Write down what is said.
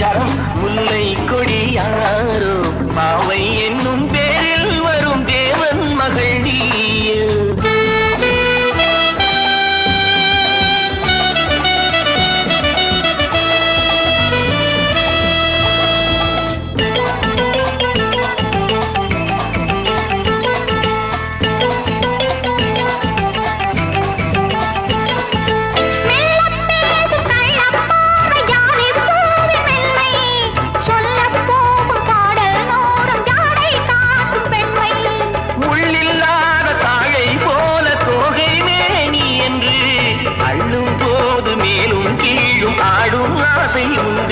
சரம் முல்லை கொடியாரோ பாவை என்னும் பேரில் வரும் தேவன் மகள் நீயே. ஆடும் ஆசை உண்டு